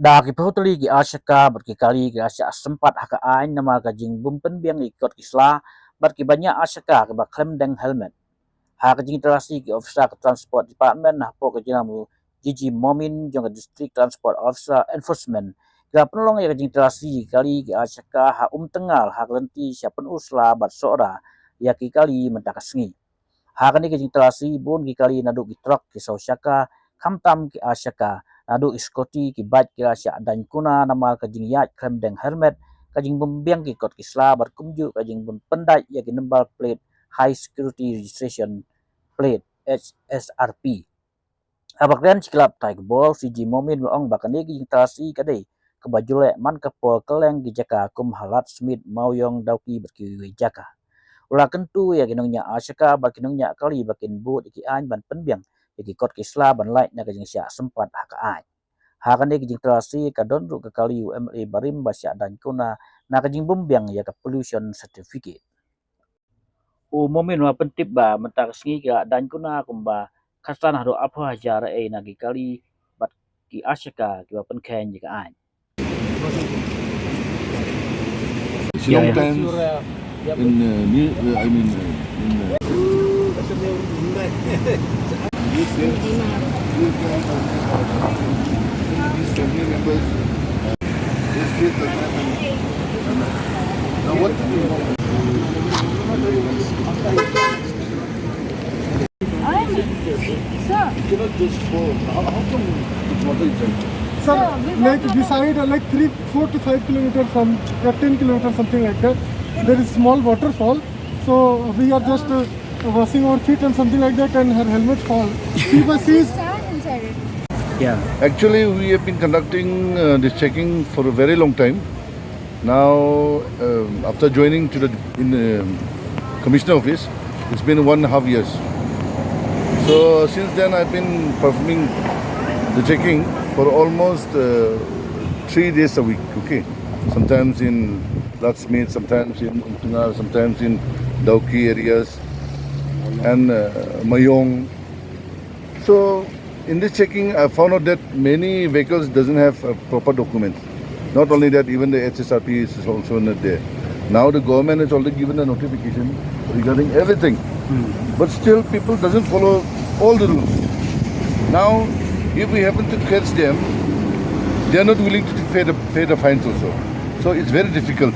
Daki pahutali ki Shaka barki kali ki asya sempat haka ain nama ka jing bumpen biang ikot kisla barki banyak Shaka ke baklem deng helmet. Haka jing terasi ki officer ke transport department nah po ke jinamu Gigi Momin jong district transport officer enforcement. Kira penolong ya ke jing terasi kali ki Shaka ha Umtyngngar ha lenti siapen usla bat sora ya ki kali mentakas ngi. Haka ni ke jing terasi bun ki kali naduk ki truk ki sau Shaka kamtam ki Shaka nadu iskoti ki bat ki rasya Dain Kuna nama kajing yat krem deng helmet kajing bumbiang ki kot ki sla berkumju kajing bum pendai ya ki number plate high security registration plate HSRP. Abakren ciklap tai ke bol siji momin ong bakane ki tasi kadai kebajule man kapol keleng ki jaka kum halat smith mauyong dauki berki jaka. Ula kentu ya kinongnya Shaka bakinongnya kali bakin bu ki an ban penbiang ki kot ki sla ban light na kajing sya sempat haka ai hakan ni kajing terasi ka donru ke kali UMA Barim basya dan kuna na kajing bumbiang ya ka pollution certificate momin wa pentip ba mentak singi ka dan kuna kumba kasan hado apa Hajar nagi kali bat ki Shaka ki ba penken ka ai sometimes in I mean these family members, they stay the now what do you want? Sir. You cannot just go. How come it's not inside? Sir, like beside like 4 to 5 kilometers from 10 kilometers something like that, there is small waterfall. So we are just washing our feet and something like that, and her helmet fall. She was inside it. yeah Actually, we have been conducting this checking for a very long time. Now, after joining to the commissioner office, it's been 1.5 years. So since then, I've been performing the checking for almost 3 days a week. Okay, sometimes in Latsmith, sometimes in Umtyngngar, sometimes in Dauki areas and Mayong. So in this checking, I found out that many vehicles doesn't have proper documents. Not only that, even the HSRP is also not there. Now the government has already given a notification regarding everything, but still people doesn't follow all the rules. Now, if we happen to catch them, they are not willing to pay the fines also. So it's very difficult.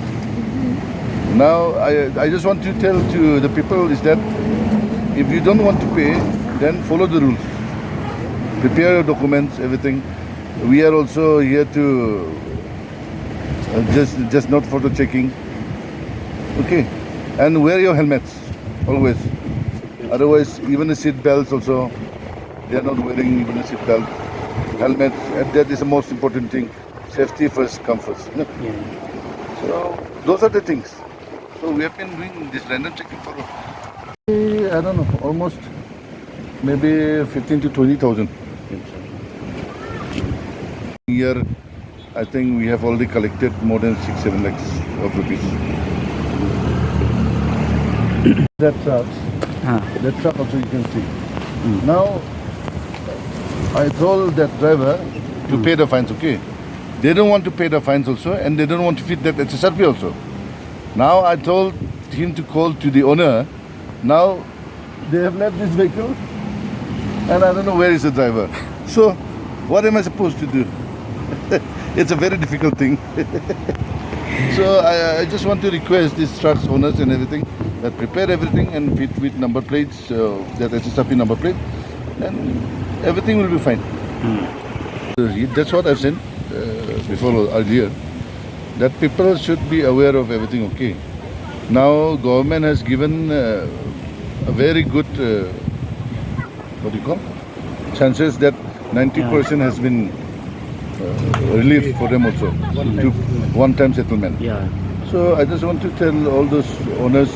Now, I just want to tell to the people is that if you don't want to pay, then follow the rules. Prepare your documents, everything. We are also here to just not for the checking. Okay, and wear your helmets always. Otherwise, even the seat belts also, they are not wearing even the seat belts, helmets, and that is the most important thing. Safety first, come first. You know? yeah So those are the things. So we have been doing this random checking for I don't know, almost maybe 15 to 20,000. Here, I think we have already collected more than 6-7 lakhs of rupees. That truck also you can see. Now, I told that driver to pay the fines, okay? They don't want to pay the fines also, and they don't want to fit that HSRP also. Now I told him to call to the owner. Now they have left this vehicle, and I don't know where is the driver. So, what am I supposed to do? It's a very difficult thing. So I just want to request these trucks owners and everything that prepare everything and fit with number plates, that HSRP number plate, and everything will be fine. That's what I've said before earlier, that people should be aware of everything. Okay. Now government has given a very good what do you call chances that 90% has been relief for them also to one-time settlement. yeah So I just want to tell all those owners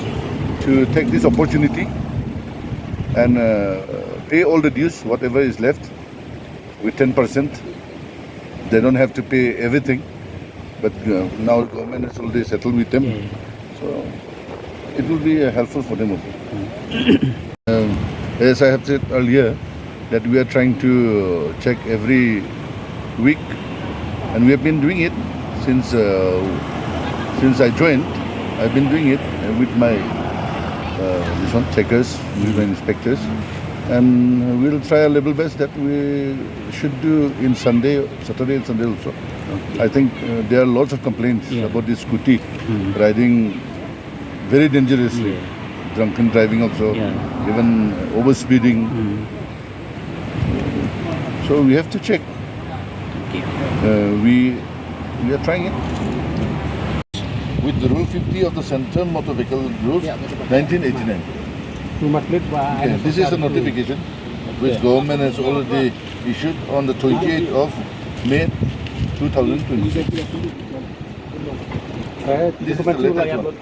to take this opportunity and pay all the dues, whatever is left, with 10%. They don't have to pay everything, but now the government has already settled with them, so it will be helpful for them also. As I have said earlier, that we are trying to check every week, and we have been doing it since I joined. I've been doing it with my checkers, with my inspectors, and we'll try our level best that we should do in Saturday and Sunday also. Okay. I think there are lots of complaints Yeah. about this scooty riding very dangerously, Yeah. drunken driving also, Yeah. even over speeding. So we have to check. Okay. We are trying it. With the Rule 50 of the Central Motor Vehicle Rules, 1989. Okay, this is the notification which government has already issued on the 28th of May 2020. This is the latest one.